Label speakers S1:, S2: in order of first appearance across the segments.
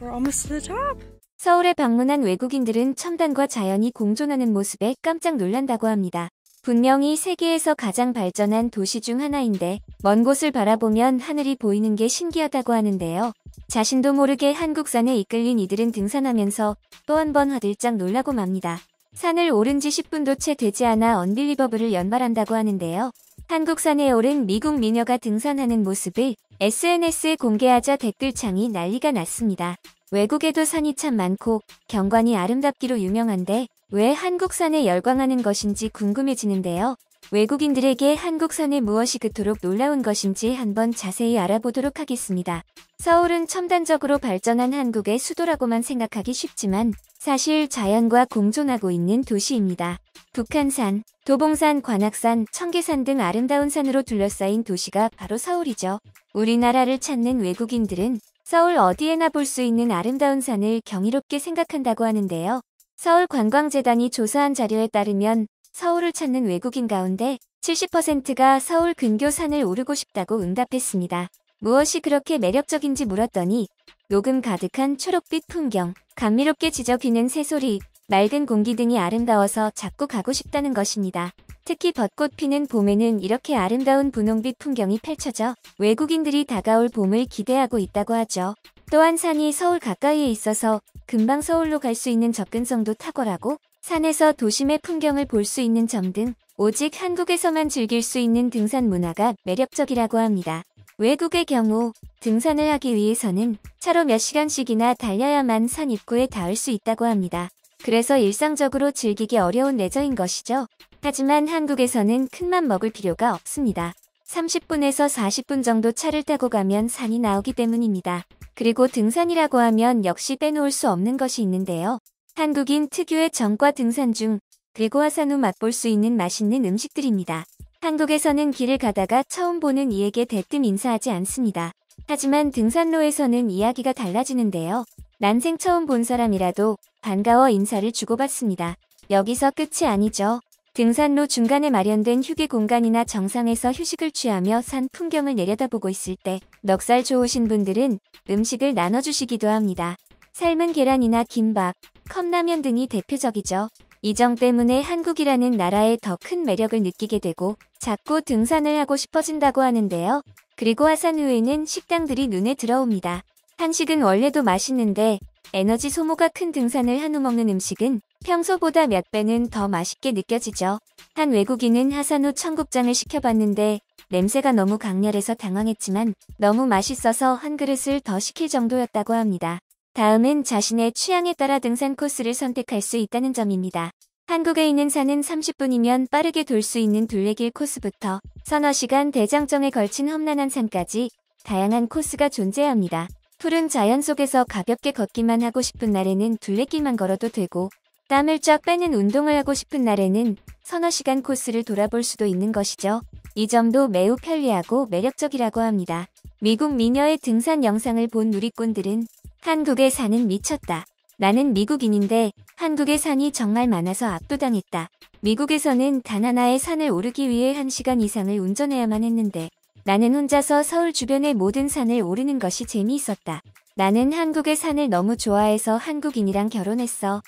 S1: We're almost to the top.
S2: 서울에 방문한 외국인들은 첨단과 자연이 공존하는 모습에 깜짝 놀란다고 합니다. 분명히 세계에서 가장 발전한 도시 중 하나인데 먼 곳을 바라보면 하늘이 보이는 게 신기하다고 하는데요. 자신도 모르게 한국산에 이끌린 이들은 등산하면서 또 한 번 화들짝 놀라고 맙니다. 산을 오른 지 10분도 채 되지 않아 언빌리버블을 연발한다고 하는데요. 한국산에 오른 미국 미녀가 등산하는 모습을 SNS에 공개하자 댓글창이 난리가 났습니다. 외국에도 산이 참 많고 경관이 아름답기로 유명한데 왜 한국산에 열광하는 것인지 궁금해지는데요. 외국인들에게 한국산에 무엇이 그토록 놀라운 것인지 한번 자세히 알아보도록 하겠습니다. 서울은 첨단적으로 발전한 한국의 수도라고만 생각하기 쉽지만 사실 자연과 공존하고 있는 도시입니다. 북한산, 도봉산, 관악산, 청계산 등 아름다운 산으로 둘러싸인 도시가 바로 서울이죠. 우리나라를 찾는 외국인들은 서울 어디에나 볼 수 있는 아름다운 산을 경이롭게 생각한다고 하는데요. 서울관광재단이 조사한 자료에 따르면 서울을 찾는 외국인 가운데 70%가 서울 근교 산을 오르고 싶다고 응답했습니다. 무엇이 그렇게 매력적인지 물었더니 녹음 가득한 초록빛 풍경, 감미롭게 지저귀는 새소리, 맑은 공기 등이 아름다워서 자꾸 가고 싶다는 것입니다. 특히 벚꽃 피는 봄에는 이렇게 아름다운 분홍빛 풍경이 펼쳐져 외국인들이 다가올 봄을 기대하고 있다고 하죠. 또한 산이 서울 가까이에 있어서 금방 서울로 갈 수 있는 접근성도 탁월하고 산에서 도심의 풍경을 볼 수 있는 점 등 오직 한국에서만 즐길 수 있는 등산 문화가 매력적이라고 합니다. 외국의 경우 등산을 하기 위해서는 차로 몇 시간씩이나 달려야만 산 입구에 닿을 수 있다고 합니다. 그래서 일상적으로 즐기기 어려운 레저인 것이죠. 하지만 한국에서는 큰맘 먹을 필요가 없습니다. 30분에서 40분 정도 차를 타고 가면 산이 나오기 때문입니다. 그리고 등산이라고 하면 역시 빼놓을 수 없는 것이 있는데요. 한국인 특유의 정과 등산 중 그리고 하산 후 맛볼 수 있는 맛있는 음식들입니다. 한국에서는 길을 가다가 처음 보는 이에게 대뜸 인사하지 않습니다. 하지만 등산로에서는 이야기가 달라지는데요. 난생 처음 본 사람이라도 반가워 인사를 주고받습니다. 여기서 끝이 아니죠. 등산로 중간에 마련된 휴게 공간이나 정상에서 휴식을 취하며 산 풍경을 내려다보고 있을 때 넉살 좋으신 분들은 음식을 나눠주시기도 합니다. 삶은 계란이나 김밥, 컵라면 등이 대표적이죠. 이 점 때문에 한국이라는 나라의 더 큰 매력을 느끼게 되고 자꾸 등산을 하고 싶어진다고 하는데요. 그리고 하산 후에는 식당들이 눈에 들어옵니다. 한식은 원래도 맛있는데 에너지 소모가 큰 등산을 한 후 먹는 음식은 평소보다 몇 배는 더 맛있게 느껴지죠. 한 외국인은 하산 후 청국장을 시켜봤는데 냄새가 너무 강렬해서 당황했지만 너무 맛있어서 한 그릇을 더 시킬 정도였다고 합니다. 다음은 자신의 취향에 따라 등산 코스를 선택할 수 있다는 점입니다. 한국에 있는 산은 30분이면 빠르게 돌 수 있는 둘레길 코스부터 서너 시간 대장정에 걸친 험난한 산까지 다양한 코스가 존재합니다. 푸른 자연 속에서 가볍게 걷기만 하고 싶은 날에는 둘레길만 걸어도 되고 땀을 쫙 빼는 운동을 하고 싶은 날에는 서너 시간 코스를 돌아볼 수도 있는 것이죠. 이 점도 매우 편리하고 매력적이라고 합니다. 미국 미녀의 등산 영상을 본 누리꾼들은 한국의 산은 미쳤다. 나는 미국인인데 한국의 산이 정말 많아서 압도당했다. 미국에서는 단 하나의 산을 오르기 위해 1시간 이상을 운전해야만 했는데 나는 혼자서 서울 주변의 모든 산을 오르는 것이 재미있었다. 나는 한국의 산을 너무 좋아해서 한국인이랑 결혼했어.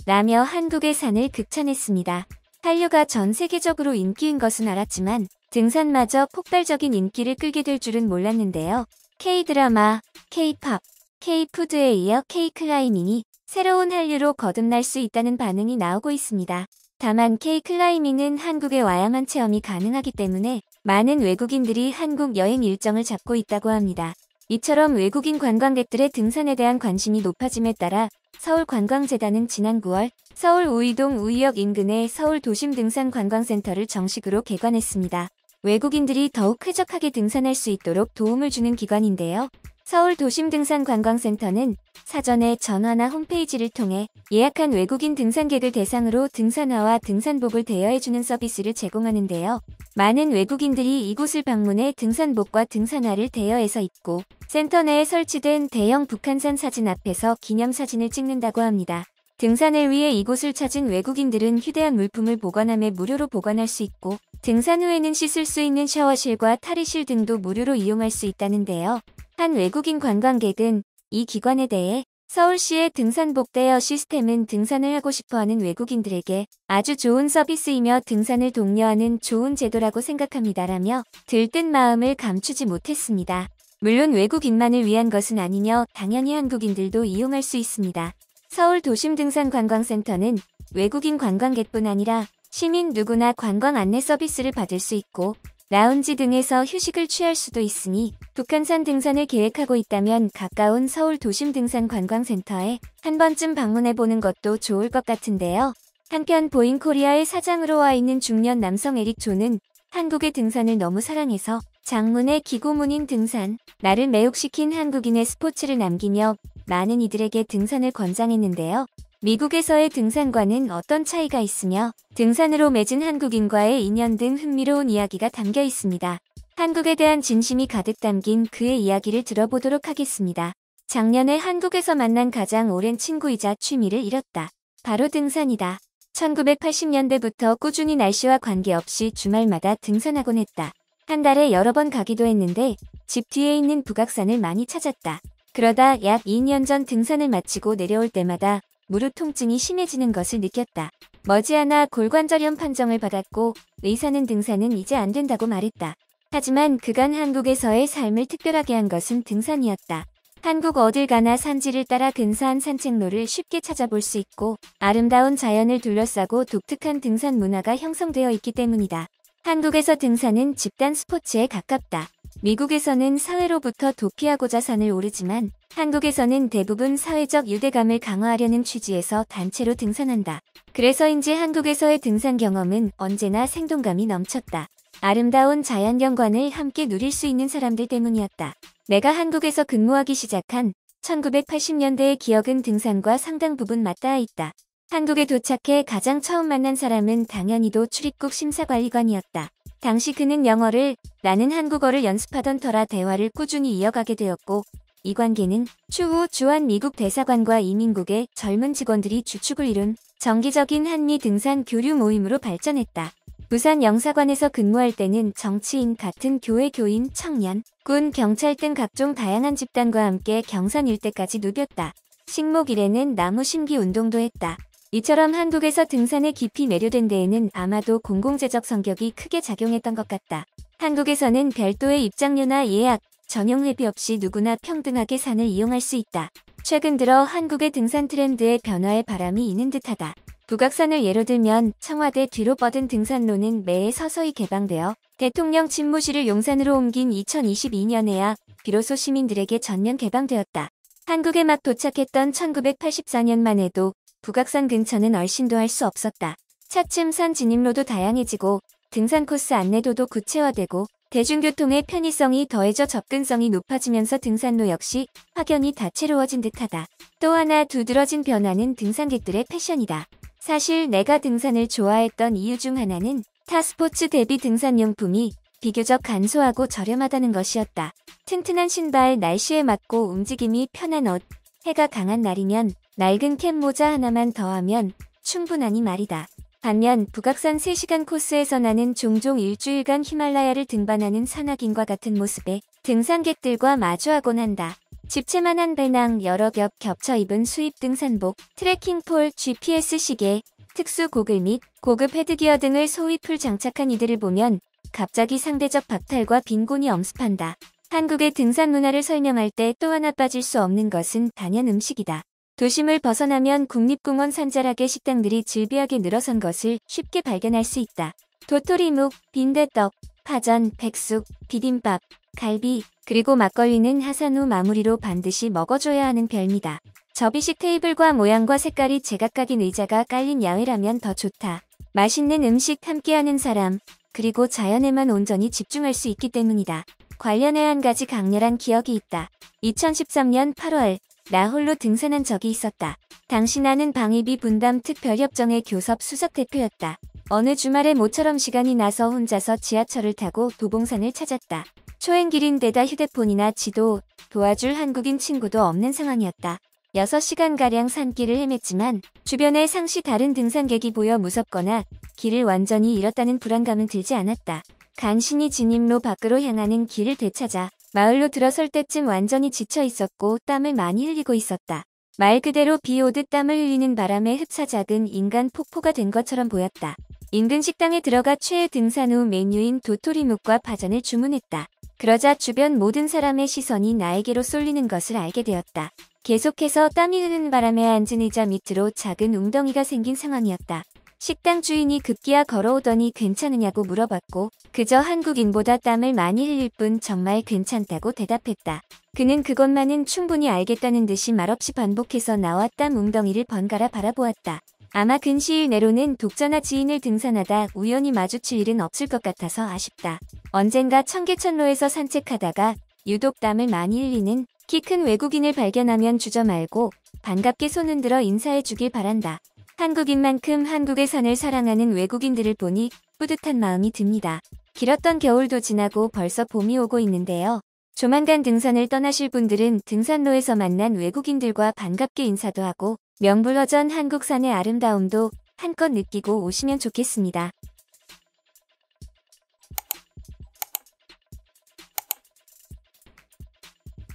S2: 라며 한국의 산을 극찬했습니다. 한류가 전 세계적으로 인기인 것은 알았지만 등산마저 폭발적인 인기를 끌게 될 줄은 몰랐는데요. K-드라마, K-팝, K-푸드에 이어 K-클라이밍이 새로운 한류로 거듭날 수 있다는 반응이 나오고 있습니다. 다만 K-클라이밍은 한국에 와야만 체험이 가능하기 때문에 많은 외국인들이 한국 여행 일정을 잡고 있다고 합니다. 이처럼 외국인 관광객들의 등산에 대한 관심이 높아짐에 따라 서울관광재단은 지난 9월 서울 우이동 우이역 인근의 서울 도심 등산 관광센터를 정식으로 개관했습니다. 외국인들이 더욱 쾌적하게 등산할 수 있도록 도움을 주는 기관인데요. 서울 도심 등산 관광센터는 사전에 전화나 홈페이지를 통해 예약한 외국인 등산객을 대상으로 등산화와 등산복을 대여해주는 서비스를 제공하는데요. 많은 외국인들이 이곳을 방문해 등산복과 등산화를 대여해서 입고 센터 내에 설치된 대형 북한산 사진 앞에서 기념사진을 찍는다고 합니다. 등산을 위해 이곳을 찾은 외국인들은 휴대한 물품을 보관함에 무료로 보관할 수 있고 등산 후에는 씻을 수 있는 샤워실과 탈의실 등도 무료로 이용할 수 있다는데요. 한 외국인 관광객은 이 기관에 대해 서울시의 등산복 대여 시스템은 등산을 하고 싶어하는 외국인들에게 아주 좋은 서비스이며 등산을 독려하는 좋은 제도라고 생각합니다라며 들뜬 마음을 감추지 못했습니다. 물론 외국인만을 위한 것은 아니며 당연히 한국인들도 이용할 수 있습니다. 서울 도심등산관광센터는 외국인 관광객뿐 아니라 시민 누구나 관광 안내 서비스를 받을 수 있고 라운지 등에서 휴식을 취할 수도 있으니 북한산 등산을 계획하고 있다면 가까운 서울 도심등산관광센터에 한 번쯤 방문해보는 것도 좋을 것 같은데요. 한편 보잉코리아의 사장으로 와 있는 중년 남성 에릭 조는 한국의 등산을 너무 사랑해서 장문의 기고문인 등산, 나를 매혹시킨 한국인의 스포츠를 남기며 많은 이들에게 등산을 권장했는데요. 미국에서의 등산과는 어떤 차이가 있으며 등산으로 맺은 한국인과의 인연 등 흥미로운 이야기가 담겨 있습니다. 한국에 대한 진심이 가득 담긴 그의 이야기를 들어보도록 하겠습니다. 작년에 한국에서 만난 가장 오랜 친구이자 취미를 잃었다. 바로 등산이다. 1980년대부터 꾸준히 날씨와 관계없이 주말마다 등산하곤 했다. 한 달에 여러 번 가기도 했는데 집 뒤에 있는 북악산을 많이 찾았다. 그러다 약 2년 전 등산을 마치고 내려올 때마다 무릎 통증이 심해지는 것을 느꼈다. 머지않아 골관절염 판정을 받았고 의사는 등산은 이제 안 된다고 말했다. 하지만 그간 한국에서의 삶을 특별하게 한 것은 등산이었다. 한국 어딜 가나 산지를 따라 근사한 산책로를 쉽게 찾아볼 수 있고 아름다운 자연을 둘러싸고 독특한 등산 문화가 형성되어 있기 때문이다. 한국에서 등산은 집단 스포츠에 가깝다. 미국에서는 사회로부터 도피하고자 산을 오르지만 한국에서는 대부분 사회적 유대감을 강화하려는 취지에서 단체로 등산한다. 그래서인지 한국에서의 등산 경험은 언제나 생동감이 넘쳤다. 아름다운 자연경관을 함께 누릴 수 있는 사람들 때문이었다. 내가 한국에서 근무하기 시작한 1980년대의 기억은 등산과 상당 부분 맞닿아 있다. 한국에 도착해 가장 처음 만난 사람은 당연히도 출입국 심사관리관이었다. 당시 그는 영어를, 나는 한국어를 연습하던 터라 대화를 꾸준히 이어가게 되었고 이 관계는 추후 주한 미국 대사관과 이민국의 젊은 직원들이 주축을 이룬 정기적인 한미 등산 교류 모임으로 발전했다. 부산 영사관에서 근무할 때는 정치인, 같은 교회 교인, 청년, 군, 경찰 등 각종 다양한 집단과 함께 경산 일대까지 누볐다. 식목일에는 나무 심기 운동도 했다. 이처럼 한국에서 등산에 깊이 매료된 데에는 아마도 공공재적 성격이 크게 작용했던 것 같다. 한국에서는 별도의 입장료나 예약, 전용 회비 없이 누구나 평등하게 산을 이용할 수 있다. 최근 들어 한국의 등산 트렌드의 변화에 바람이 있는 듯하다. 북악산을 예로 들면 청와대 뒤로 뻗은 등산로는 매해 서서히 개방되어 대통령 집무실을 용산으로 옮긴 2022년에야 비로소 시민들에게 전면 개방되었다. 한국에 막 도착했던 1984년만 해도 북악산 근처는 얼씬도 할 수 없었다. 차츰 산 진입로도 다양해지고 등산 코스 안내도도 구체화되고 대중교통의 편의성이 더해져 접근성이 높아지면서 등산로 역시 확연히 다채로워진 듯하다. 또 하나 두드러진 변화는 등산객들의 패션이다. 사실 내가 등산을 좋아했던 이유 중 하나는 타 스포츠 대비 등산용품이 비교적 간소하고 저렴하다는 것이었다. 튼튼한 신발, 날씨에 맞고 움직임이 편한 옷, 해가 강한 날이면 낡은 캡 모자 하나만 더하면 충분하니 말이다. 반면 북악산 3시간 코스에서 나는 종종 일주일간 히말라야를 등반하는 산악인과 같은 모습에 등산객들과 마주하곤 한다. 집채만한 배낭, 여러 겹 겹쳐 입은 수입 등산복, 트레킹폴, GPS 시계, 특수 고글 및 고급 헤드기어 등을 소위 풀 장착한 이들을 보면 갑자기 상대적 박탈과 빈곤이 엄습한다. 한국의 등산 문화를 설명할 때 또 하나 빠질 수 없는 것은 단연 음식이다. 도심을 벗어나면 국립공원 산자락의 식당들이 즐비하게 늘어선 것을 쉽게 발견할 수 있다. 도토리묵, 빈대떡, 파전, 백숙, 비빔밥, 갈비, 그리고 막걸리는 하산 후 마무리로 반드시 먹어줘야 하는 별미다. 접이식 테이블과 모양과 색깔이 제각각인 의자가 깔린 야외라면 더 좋다. 맛있는 음식 함께하는 사람, 그리고 자연에만 온전히 집중할 수 있기 때문이다. 관련해 한 가지 강렬한 기억이 있다. 2013년 8월 나 홀로 등산한 적이 있었다. 당시 나는 방위비 분담 특별협정의 교섭 수석대표였다. 어느 주말에 모처럼 시간이 나서 혼자서 지하철을 타고 도봉산을 찾았다. 초행길인데다 휴대폰이나 지도, 도와줄 한국인 친구도 없는 상황이었다. 6시간가량 산길을 헤맸지만 주변에 상시 다른 등산객이 보여 무섭거나 길을 완전히 잃었다는 불안감은 들지 않았다. 간신히 진입로 밖으로 향하는 길을 되찾아 마을로 들어설 때쯤 완전히 지쳐 있었고 땀을 많이 흘리고 있었다. 말 그대로 비 오듯 땀을 흘리는 바람에 흡사 작은 인간 폭포가 된 것처럼 보였다. 인근 식당에 들어가 최애 등산 후 메뉴인 도토리묵과 파전을 주문했다. 그러자 주변 모든 사람의 시선이 나에게로 쏠리는 것을 알게 되었다. 계속해서 땀이 흐르는 바람에 앉은 의자 밑으로 작은 웅덩이가 생긴 상황이었다. 식당 주인이 급기야 걸어오더니 괜찮으냐고 물어봤고 그저 한국인보다 땀을 많이 흘릴 뿐 정말 괜찮다고 대답했다. 그는 그것만은 충분히 알겠다는 듯이 말없이 반복해서 나와 땀 웅덩이를 번갈아 바라보았다. 아마 근시일 내로는 독자나 지인을 등산하다 우연히 마주칠 일은 없을 것 같아서 아쉽다. 언젠가 청계천로에서 산책하다가 유독 땀을 많이 흘리는 키 큰 외국인을 발견하면 주저 말고 반갑게 손 흔들어 인사해 주길 바란다. 한국인만큼 한국의 산을 사랑하는 외국인들을 보니 뿌듯한 마음이 듭니다. 길었던 겨울도 지나고 벌써 봄이 오고 있는데요. 조만간 등산을 떠나실 분들은 등산로에서 만난 외국인들과 반갑게 인사도 하고 명불허전 한국산의 아름다움도 한껏 느끼고 오시면 좋겠습니다.